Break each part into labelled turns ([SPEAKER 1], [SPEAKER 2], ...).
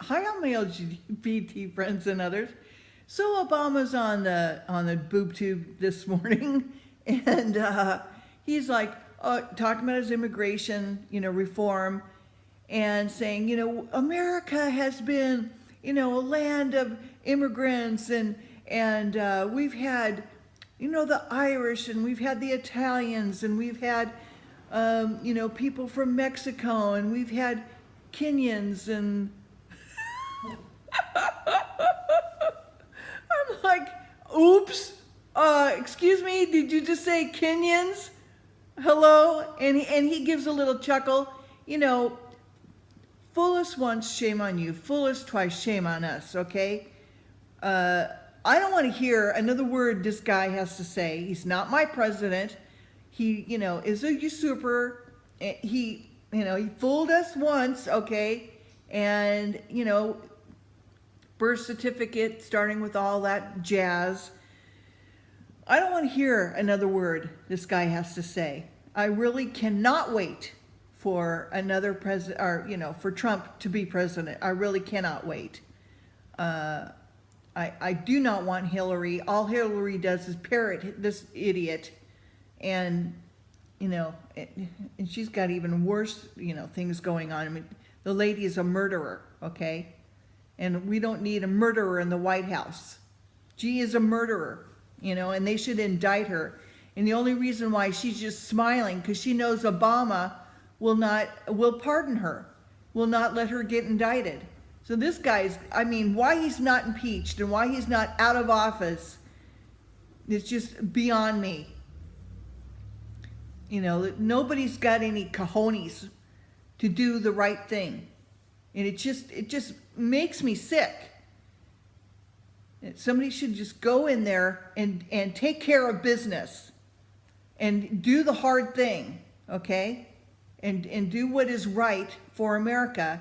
[SPEAKER 1] Hi, all my LGBT friends and others. So Obama's on the boob tube this morning, and he's like talking about his immigration, reform, and saying, America has been, a land of immigrants, and we've had, the Irish, and we've had the Italians, and we've had, people from Mexico, and we've had Kenyans, and I'm like, oops, excuse me, did you just say Kenyans? Hello? And he gives a little chuckle. Fool us once, shame on you. Fool us twice, shame on us, okay? I don't want to hear another word this guy has to say. He's not my president. He, is a usurper. He fooled us once, okay? And, birth certificate, starting with all that jazz. I don't want to hear another word this guy has to say. I really cannot wait for another president, or, for Trump to be president. I really cannot wait. I do not want Hillary. All Hillary does is parrot this idiot. And, and she's got even worse, things going on. I mean, the lady is a murderer, okay? And we don't need a murderer in the White House. She is a murderer, and they should indict her. And the only reason why she's just smiling, because she knows Obama will pardon her, will not let her get indicted. So this guy's, why he's not impeached and why he's not out of office, it's just beyond me. Nobody's got any cojones to do the right thing. And it just makes me sick. Somebody should just go in there and take care of business and do the hard thing, okay? And do what is right for America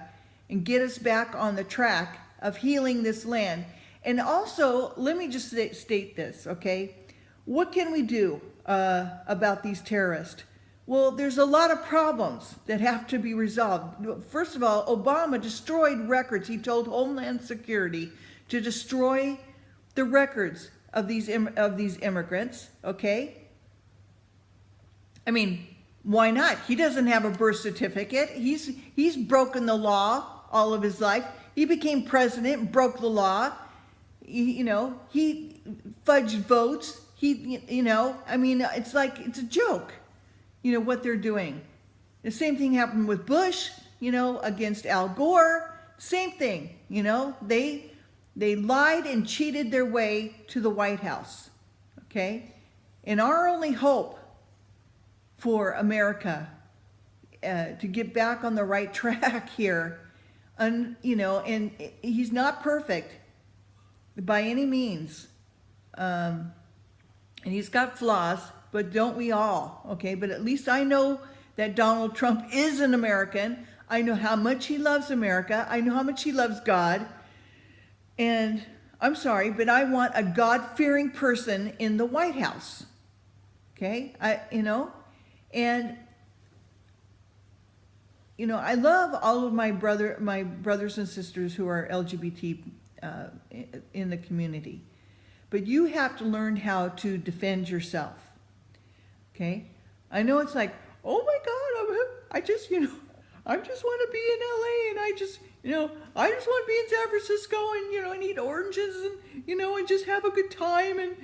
[SPEAKER 1] and get us back on the track of healing this land. And also, let me just state this, okay? What can we do about these terrorists? Well, there's a lot of problems that have to be resolved. First of all, Obama destroyed records. He told Homeland Security to destroy the records of these immigrants, okay? Why not? He doesned have a birth certificate. He's broken the law all of his life. He became president, broke the law. He fudged votes. It's like, it's a joke, what they're doing. The same thing happened with Bush, against Al Gore. Same thing, they lied and cheated their way to the White House, okay? And our only hope for America to get back on the right track here, and he's not perfect by any means, and he's got flaws, but don't we all, okay? But at least I know that Donald Trump is an American. I know how much he loves America. I know how much he loves God. And I'm sorry, but I want a God-fearing person in the White House, okay? And I love all of my brothers and sisters who are LGBT in the community, but you have to learn how to defend yourself. Okay, I know it's like, oh my God, I just want to be in LA, and I just want to be in San Francisco, and and eat oranges, and just have a good time, and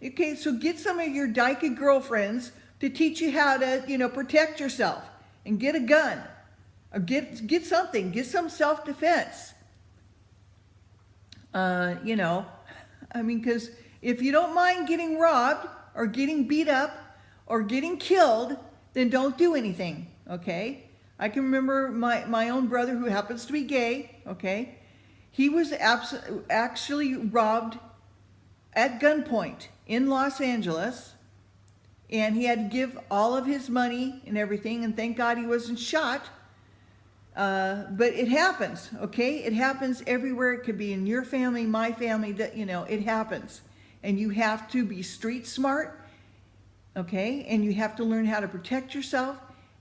[SPEAKER 1] okay, so get some of your dyke girlfriends to teach you how to, protect yourself and get a gun or get something, get some self-defense. Because if you don't mind getting robbed or getting beat up or getting killed, then don't do anything, okay? I can remember my own brother, who happens to be gay, okay? He was actually robbed at gunpoint in Los Angeles, and he had to give all of his money and everything, and thank God he wasn't shot. But it happens, okay? It happens everywhere. It could be in your family, my family, it happens. And you have to be street smart, okay? And you have to learn how to protect yourself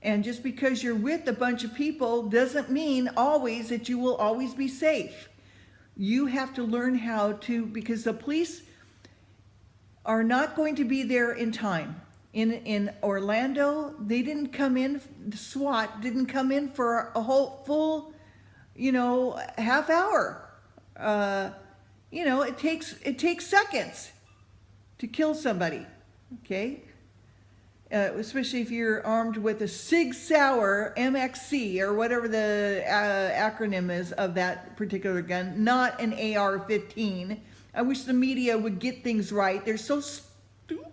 [SPEAKER 1] And just because you're with a bunch of people doesn't mean always that you will always be safe. You have to learn how to, because the police are not going to be there in time. In Orlando, they didn't come in, the SWAT didn't come in for a whole full, half hour. It takes seconds to kill somebody, okay? Especially if you're armed with a Sig Sauer MXC or whatever the acronym is of that particular gun, not an AR-15. I wish the media would get things right. They're so stupid.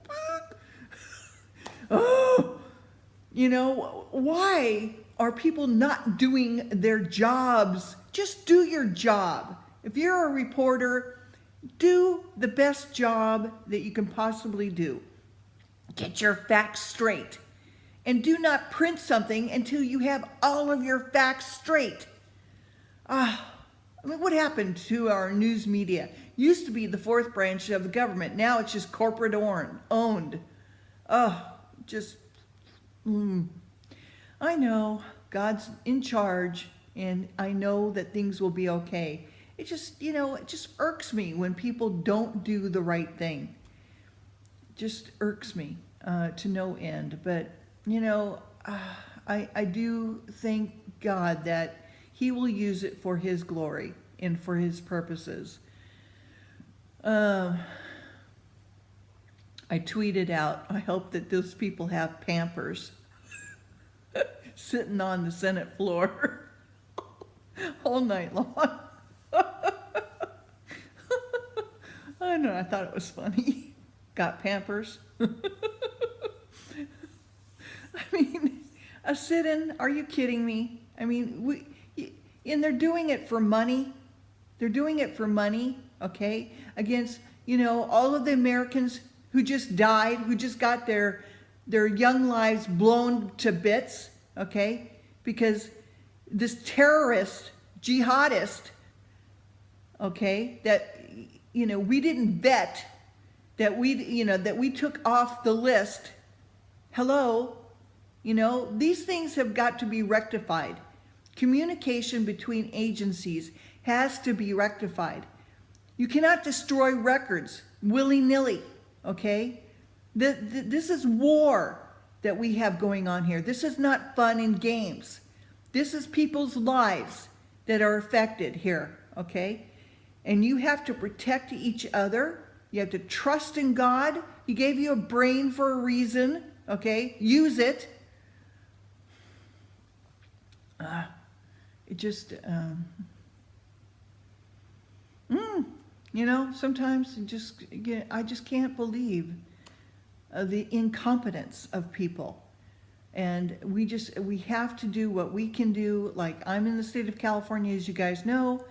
[SPEAKER 1] Oh, why are people not doing their jobs? Just do your job. If you're a reporter, do the best job that you can possibly do. Get your facts straight. And do not print something until you have all of your facts straight. What happened to our news media? Used to be the fourth branch of the government. Now it's just corporate owned. I know God's in charge, and I know that things will be okay. It just irks me when people don't do the right thing. Just irks me to no end. But, I do thank God that He will use it for His glory and for His purposes. I tweeted out, I hope that those people have Pampers sitting on the Senate floor all night long. I know, I thought it was funny. Got Pampers. A sit-in, are you kidding me? And they're doing it for money. They're doing it for money, okay? Against, all of the Americans who just died, who just got their young lives blown to bits, okay? Because this terrorist, jihadist, okay, that, we didn't vet, that we took off the list. Hello, these things have got to be rectified. Communication between agencies has to be rectified. You cannot destroy records willy-nilly, okay? This is war that we have going on here. This is not fun and games. This is people's lives that are affected here, okay? And you have to protect each other. You have to trust in God. He gave you a brain for a reason, okay? Use it. Sometimes I just can't believe the incompetence of people. And we have to do what we can do. Like, I'm in the state of California, as you guys know.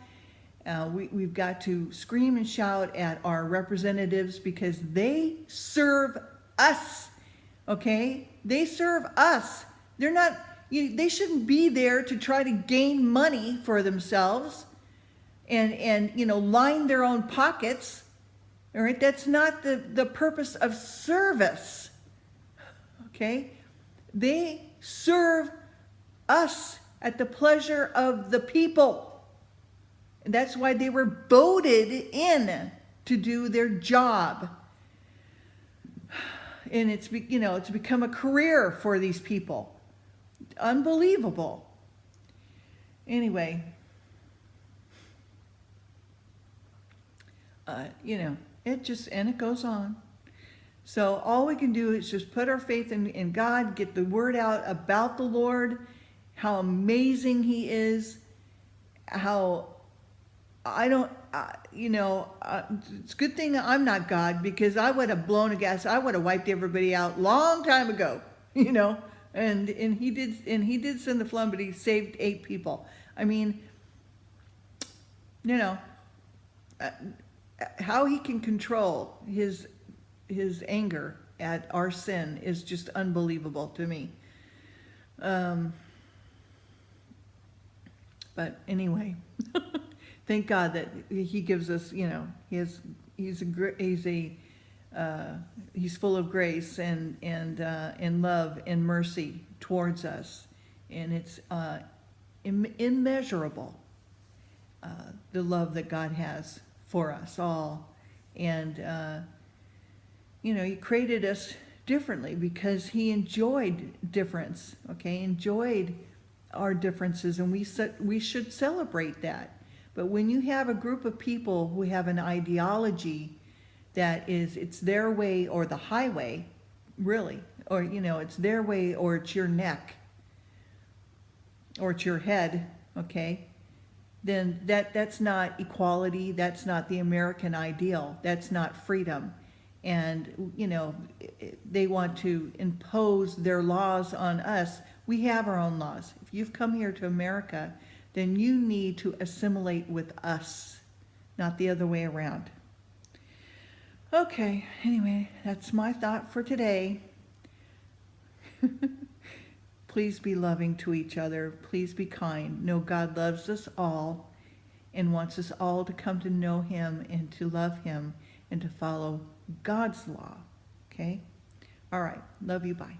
[SPEAKER 1] We've got to scream and shout at our representatives because they serve us, okay? They serve us. They're not, they shouldn't be there to try to gain money for themselves and line their own pockets, all right? That's not the purpose of service, okay? They serve us at the pleasure of the people. And that's why they were voted in to do their job. And it's become a career for these people. Unbelievable. Anyway, it goes on. So all we can do is just put our faith in God, get the word out about the Lord, how amazing He is, how it's a good thing I'm not God, because I would have blown a gas. I would have wiped everybody out long time ago, and he did send the flood, but He saved 8 people. How He can control his anger at our sin is just unbelievable to me. But anyway, thank God that He gives us, He's a He's full of grace and love and mercy towards us, and it's immeasurable, the love that God has for us all. And He created us differently because He enjoyed difference. Okay, enjoyed our differences, and we should celebrate that. But when you have a group of people who have an ideology that is, it's their way or the highway, really, or it's their way or it's your neck or it's your head, okay, then that's not equality, that's not the American ideal, that's not freedom. And they want to impose their laws on us. We have our own laws. If you've come here to America, then you need to assimilate with us, not the other way around. Okay, anyway, that's my thought for today. Please be loving to each other. Please be kind. Know God loves us all and wants us all to come to know Him and to love Him and to follow God's law. Okay? All right. Love you. Bye.